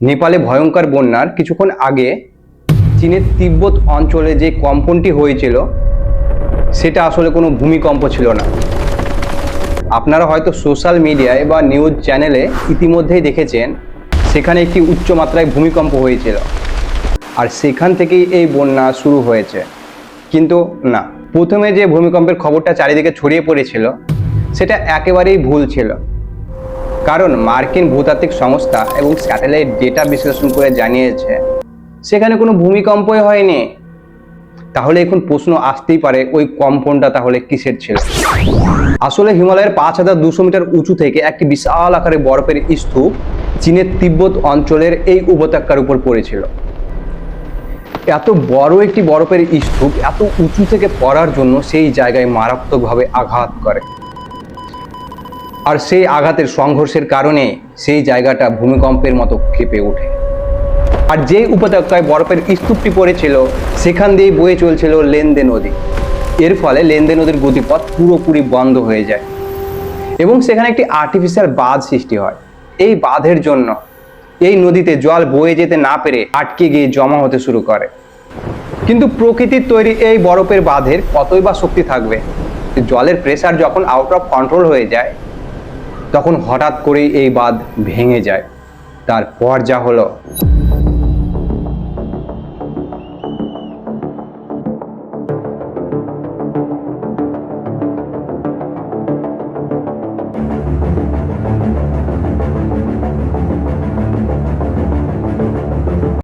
নেপালে ভয়ঙ্কর বন্যার কিছুক্ষণ আগে চীনের তিব্বত অঞ্চলে যে কম্পনটি হয়েছিল সেটা আসলে কোনো ভূমিকম্প ছিল না। আপনারা হয়তো সোশ্যাল মিডিয়ায় বা নিউজ চ্যানেলে ইতিমধ্যেই দেখেছেন সেখানে একটি উচ্চ মাত্রায় ভূমিকম্প হয়েছিল আর সেখান থেকেই এই বন্যা শুরু হয়েছে। কিন্তু না, প্রথমে যে ভূমিকম্পের খবরটা চারিদিকে ছড়িয়ে পড়েছিল সেটা একেবারেই ভুল ছিল। কারণ মার্কিন ভূতাত্ত্বিক সংস্থা এবং স্যাটেলাইট ডেটা বিশ্লেষণ করে জানিয়েছে সেখানে কোনো ভূমিকম্পই হয়নি। তাহলে এখন প্রশ্ন আসতেই পারে ওই কম্পনটা তাহলে কিসের ছিল? আসলে হিমালয়ের 5200 মিটার উঁচু থেকে একটি বিশাল আকারের বরফের স্তূপ চীনের তিব্বত অঞ্চলের এই উপত্যকার উপর পড়েছিল। এত বড় একটি বরফের স্তূপ এত উঁচু থেকে পড়ার জন্য সেই জায়গায় মারাত্মকভাবে আঘাত করে, আর সেই আঘাতের সংঘর্ষের কারণে সেই জায়গাটা ভূমিকম্পের মতো কেঁপে ওঠে। আর যে উপত্যকায় বরফের স্তূপটি পড়েছিল সেখান দিয়ে বয়ে চলছিল লেনদে নদী। এর ফলে লেনদে নদীর গতিপথ পুরোপুরি বন্ধ হয়ে যায় এবং সেখানে একটি আর্টিফিশিয়াল বাঁধ সৃষ্টি হয়। এই বাঁধের জন্য এই নদীতে জল বয়ে যেতে না পেরে আটকে গিয়ে জমা হতে শুরু করে। কিন্তু প্রকৃতির তৈরি এই বরফের বাঁধের কতই বা শক্তি থাকবে? জলের প্রেসার যখন আউট অফ কন্ট্রোল হয়ে যায় তখন হঠাৎ করেই এই বাঁধ ভেঙে যায়। তারপর যা হলো